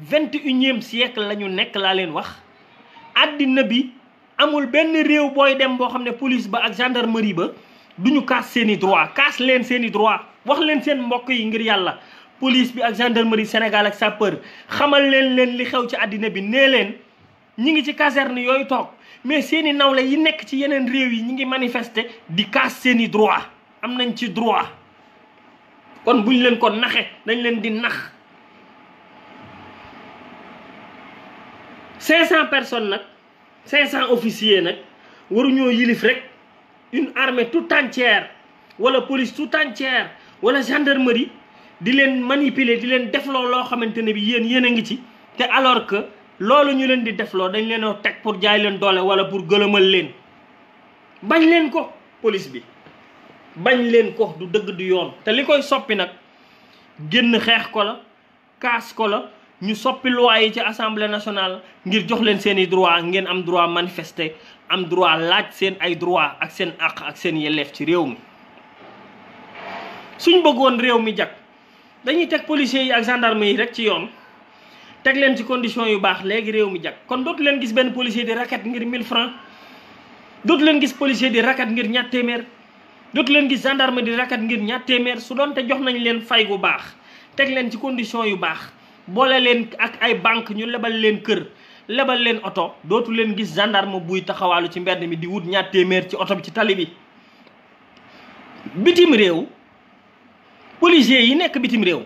21e siècle la ñu nekk laa leen wax àddina bi amul benn réew booy dem boo xam ne police ba ak gendarmerie ba duñu kaas seeni droit kaas leen seeni droit wax leen seen mbokk yi ngir yàlla police bi ak gendarmerie Sénégal ak sapeur xamal leen li xew ci àddina bi nee leen ñi ngi ci caserne yooyu toog mais seeni nawle yi nekk ci yeneen réew yi ñi ngi manifester di kaas seeni droit am nañ ci droit kon buñ leen ko naxe dañ leen di nax 500 personnes nag 500 officiers nag waruñoo yilif rek une armée tout entière wala police tout entière wala gendarmerie di leen manipuler di leen defloo loo xamante ne bi yéen a ngi ci te alors que loolu ñu leen di defloo dañ leen a teg pour jaay leen doole wala pour gëlëmal leen. bañ leen ko police bi bañ leen ko du dëgg du yoon te li koy soppi nag génn xeex ko la kaas ko la ñu soppi loi yi ci assemblée nationale ngir jox leen seeni droit ngeen am droit manifester am droit laaj seen ay droit ak seen àq ak seen yelleef ci réew mi. suñ bëggoon réew mi jag dañuy teg policiers yi ak gendarme yi rek ci yoon teg leen ci condition yu baax léegi réew mi jag kon dootu leen gis benn policier di racket ngir 1000 francs dootu leen gis policier di racket ngir ñaar téeméer dootu leen gis gendarme di racket ngir ñaar téeméer su doon te jox nañ leen fay gu baax teg leen ci condition yu baax boole leen ak ay banque ñu lebal leen kër lebal leen oto dootu leen gis gendarme buy taxawaalu ci mbedd mi di wut ñaar téeméer ci oto bi ci tali bi. bitim réew policiers yi nekk bitim réew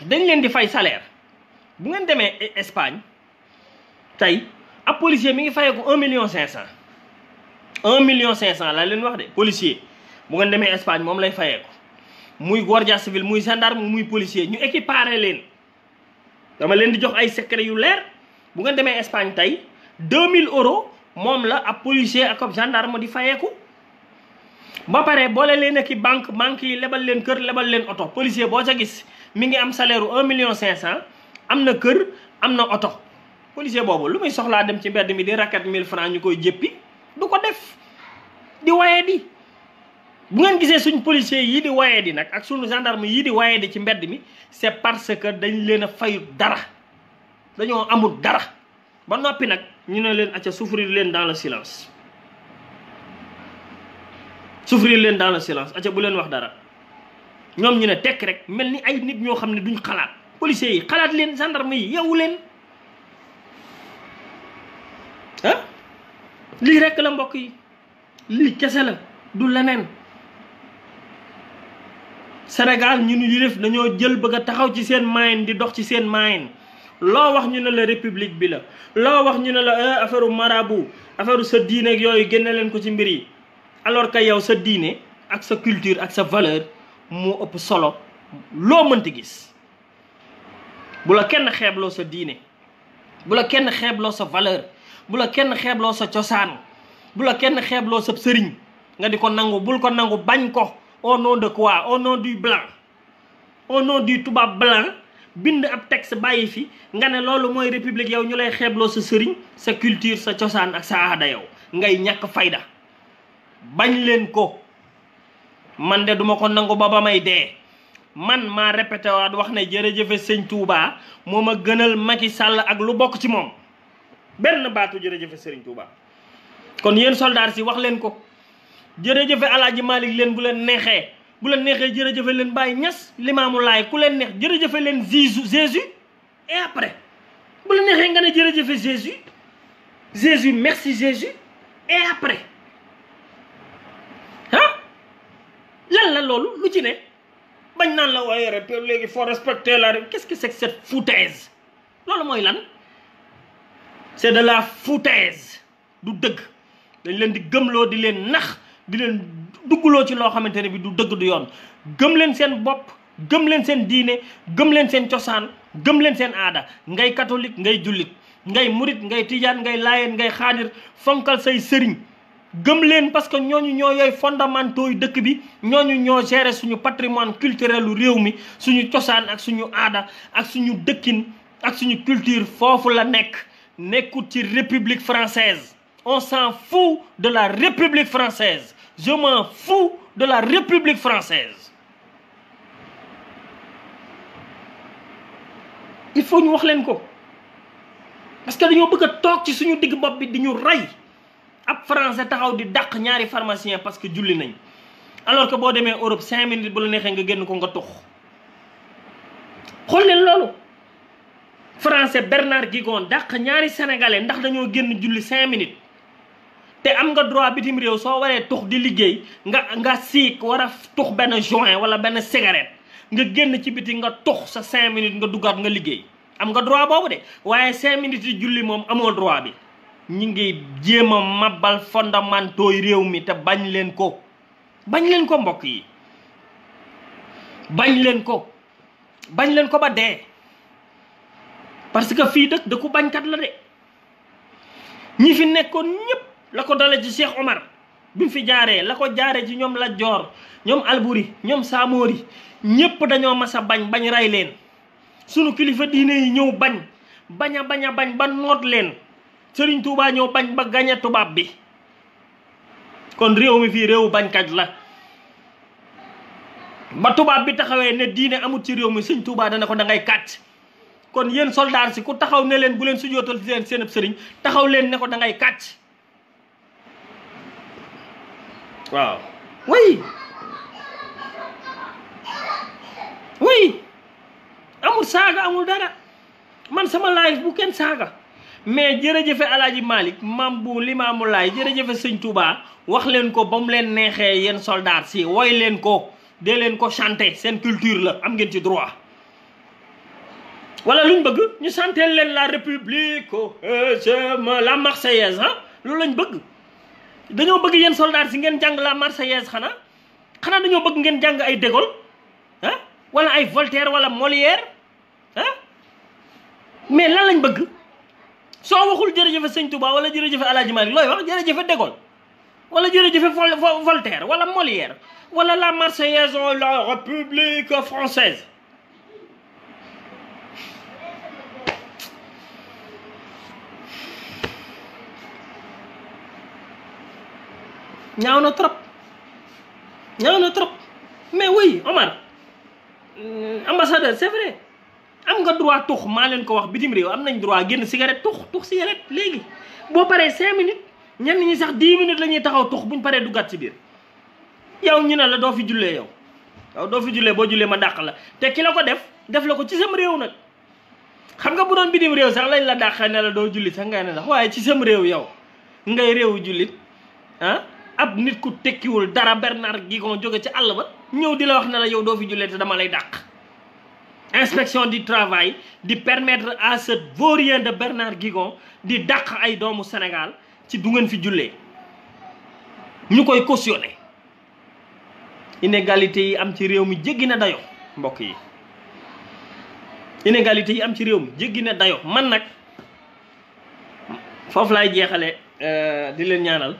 dañ leen di fay salaire bu ngeen demee Espagne tey ab policier mi ngi fayeeku 1,5 million 1,5 la leen wax de policier bu ngeen demee Espagne moom lay fayeeku muy guardia civil muy gendarme muy policier ñu équiparé leen. dama leen di jox ay secret yu leer bu ngeen demee Espagne tey 2000 euros moom la ab policier ak ab gendarme di fayeeku ba pare boole leen ak i banque yi lebal leen kër lebal leen oto. policier boo ca gis mi ngi am salaire u 1,5 million am na kër am na oto. policier boobu lu muy soxlaa dem ci mbedd mi di racket 1000 francs ñu koy jéppi du ko def di waye di. bu ngeen gisee suñ policier yii di waye di nag ak suñu gendarme yii di waye di ci mbedd mi c'est parce que dañ leen a fayut dara dañoo amul dara ba noppi nag ñu ne leen acca souffrir leen dans le silence souffrir leen dans le silence acca bu leen wax dara ñoom ñu ne tekk rek mel ni ay nit ñoo xam ne duñ xalaat. policiers yi xalaat leen gendarme yi yeewu leen ah lii rek la mbokk yi lii kese la du leneen. Sénégal ñu ñu def dañoo jël bëgg a taxaw ci seen maayin di dox ci seen maayin loo wax ñu ne la république bi la loo wax ñu ne la affaire marabout affaire sa diine ak yooyu génne leen ko ci mbir yi alors que yow sa diine ak sa culture ak sa valeur moo ëpp solo loo mënti gis. bu la kenn xeebloo sa diine bu la kenn xeebloo sa valeur bu la kenn xeebloo sa cosaan bu la kenn xeebloo sa sëriñ nga di ko nangu bul ko nangu bañ ko. Au nom de quoi? Au nom du blanc au nom du tubaab blanc bind ab texte bàyyi fi nga ne loolu mooy république yow ñu lay xeebloo sa sëriñ sa culture sa cosaan ak sa aada yow ngay ñàkk fayda. bañ leen ko man de duma ko nangu ba may dee. man maa répété waat wax ne jërëjëfe sëñ Touba moo ma gënal Macky Sall ak lu bokk ci moom benn baatu jërëjëfe sëriñ Touba. kon yéen soldats si wax leen ko. jërëjëfe Alaaji Malick leen bu leen neexee jërëjëfe leen Baye Niass Limaamu Laay ku leen neex jërëjëfe leen Jésus et après bu la neexee nga ne jërëjëfe Jésus merci Jésus et après ah lan la loolu lu ci ne bañ naan la waaye rek léegi faut respecter la qu'est-ce que c'est que cette foutaise loolu mooy lan c'est de la foutaise du dëgg dañ leen di gëmloo di leen nax di leen dugguloo ci loo xamante ne bi du dëgg du yoon. gëm leen seen bopp gëm leen seen diine gëm leen seen cosaan gëm leen seen aada ngay catholique ngay jullit ngay murit ngay tijaan ngay laayeen ngay xaadir fonkal say sëriñ gëm leen parce que ñooñu ñoo yooy fondamentaux yu dëkk bi ñooñu ñoo gérer suñu patrimoine culturel lu réew mi suñu cosaan ak suñu aada ak suñu dëkkin ak suñu culture foofu la nekkut ci république française. On s'en fout de la République française. Je m'en fous de la République française. Il faut ñu wax leen ko parce que dañoo bëgg a toog ci suñu digg bopp bi di ñu rey ab français taxaw di dàq ñaari pharmacien parce que julli nañ alors que boo demee Europe 5 minutes bu la neexee nga génn ko nga tux xool leen loolu. français Bernard Guigon dàq ñaari sénégalais ndax dañoo génn julli 5 minutes. te am nga droit bitim réew soo waree tux di liggéey nga siik war a tux benn joint wala benn cigarette nga génn ci biti nga tux sa 5 minutes nga duggaat nga liggéey am nga droit boobu de waaye 5 minutes yi julli moom amoo droit bi. ñi ngi jéem a mabbal fondamentaux yi réew mi te bañ leen ko bañ leen ko mbokk yi, bañ leen ko ba dee, parce que fii dëkku bañkat la de. ñi fi nekkoon ñëpp la ko dale ci Cheikh Omar bi mu fi jaaree, la ko jaaree ci ñoom Lat Joor, ñoom Alburi, ñoom Samori, ñëpp dañoo mas a bañ rey leen. sunu kilifa diine yi ñëw bañ ba noot leen. Sëriñ Tuubaa ñëw bañ ba gañe tubaab bi. kon réew mi fii réewu bañkat la. ba tubaab bi taxawee ne diine amut ci réew mi Sëriñ Tuubaa dana ko da ngay kàcc. kon yéen soldaar si ku taxaw ne leen bu leen sujootal seen ab sëriñ, taxaw leen ne ko da ngay kàcc. waaw oui amul saaga amul dara, man sama live bu kenn saaga, mais jërëjëfe Alaaji Malick Mam bu Limaamu Laay, jërëjëfe Sëñ Touba, wax leen ko ba mu leen neexee yéen soldat si, woy leen ko, dee leen ko chanter, seen culture la, am ngeen ci droit. wala luñ bëgg ñu chanter leen la république la marseillaise, loolu lañ bëgg. dañoo bëgg yéen soldat si ngeen jàng la marseillaise, xanaa dañoo bëgg ngeen jàng ay De Gaulle wala ay Voltaire wala Molière mais lan lañ bëgg? soo waxul jërëjëfe Sëñ Touba wala jërëjëfe Alaaji Malick looy wax? jërëjëfe De Gaulle wala jërëjëfe Voltaire wala Molière wala la marseillaise la république française. ñaaw na trop mais oui Omar ambassadeur, c'est vrai am nga droit tux, maa leen ko wax, bitim réew am nañ droit génn cigarette, tux cigarette léegi boo paree 5 minutes, ñenn ñi sax 10 minutes la ñuy taxaw tux, buñ paree duggaat ci biir. yow ñu ne la doo fi jullee, yow doo fi jullee, boo jullee ma dàq la, te ki la ko def la ko ci sam réew nag. xam nga bu doon bitim réew sax lañ la dàq ne la doo julli sax ngay ne sax, waaye ci sam réew yow ngay réewu jullit ab nit ku tekkiwul dara Bernard Guigon jóge ci àll ba ñëw di la wax ne la yow doo fi jullee te dama lay dàq. inspection du travail di permettre à ce vaurien de Bernard Guigon di dàq ay doomu Sénégal ci du ngeen fi jullee, ñu koy cautionné. inégalité yi am ci réew mi jéggi na dayo mbokk yi, inégalité yi am ci réew mi jéggi na dayo. man nag foofu laay jeexale di leen ñaanal.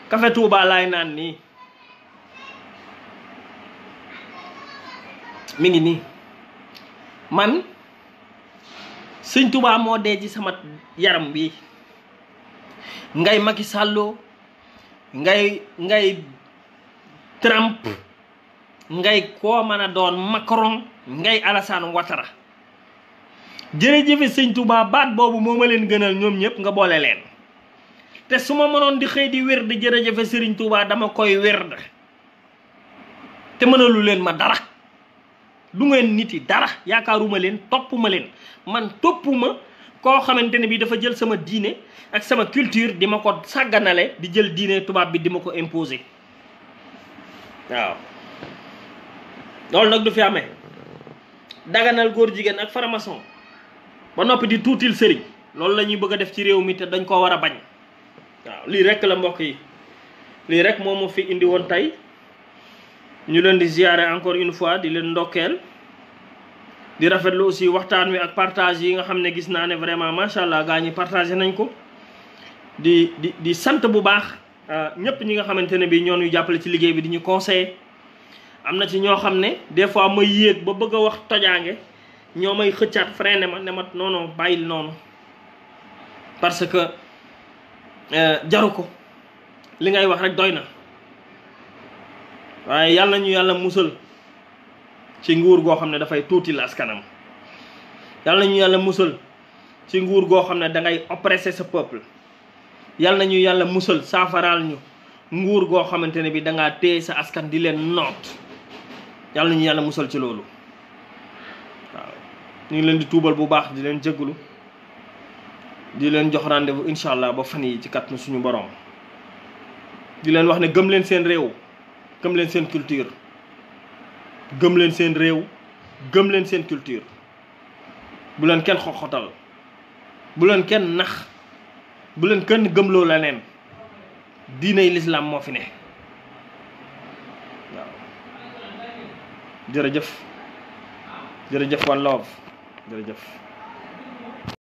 Café Touba laay naan nii, mi ngi nii, man Sëñ Touba moo dee ci sama yaram bi. ngay Macky Sall, ngay Trump, ngay koo mën a doon Macron, ngay Alassane Ouattara, jërëjëfe Sëñ Touba baat boobu moo ma leen gënal ñoom ñëpp nga boole leen. te su ma mënoon di xëy di wér di jërëjëfe Serigne Touba dama koy wér te mënalu leen ma dara, du ngeen nit yi dara, yaakaaruma leen, toppuma leen. man toppuma koo xamante ne bi dafa jël sama diine ak sama culture di ma ko sàgganale, di jël diine tubaab bi di ma ko imposer. waaw loolu nag du fi amee. daganal góor jigéen ak faramason ba noppi di tuutil sëriñ, loolu la ñuy bëgg a def ci réew mi te dañ koo war a bañ. waaw lii rek la mbokk yi, lii rek moo ma fi indi woon tey. ñu leen di ziyaare encore une fois, di leen ndokkeel, di rafetlu aussi waxtaan wi ak partage yi nga xam ne gis naa ne vraiment macha allah gaa ñi partagé nañ ko. di sant bu baax ñëpp ñi nga xamante ne bi ñoo ñu jàppale ci liggéey bi di ñu conseiller. am na ci ñoo xam ne des fois may yéeg ba bëgg a wax tojaange, ñoo may xëccaat freiné ma ne ma non bàyyil noonu, parce que jaru ko, li ngay wax rek doy na. waaye yàlla ñu yàlla musal ci nguur goo xam ne dafay tuuti la askanam. yàlla ñu yàlla musal ci nguur goo xam ne dangay oppresser sa peuple. yàlla ñu yàlla musal saafaraal ñu nguur goo xamante ne bi dangaa téye sa askan di leen noot. yàlla ñu yàlla musal ci loolu. waaw ñu ngi leen di tuubal bu baax, di leen jégalu, di leen jox rendez-vous incha allah ba fan yi ci kàttanu suñu borom. di leen wax ne gëm leen seen réew, gëm leen seen culture, gëm leen seen réew, gëm leen seen culture. bu leen kenn xoxotal, bu leen kenn nax, bu leen kenn gëmloo leneen. diiney lislaam moo fi ne. jërëjëf jërëjëf one love jërëjëf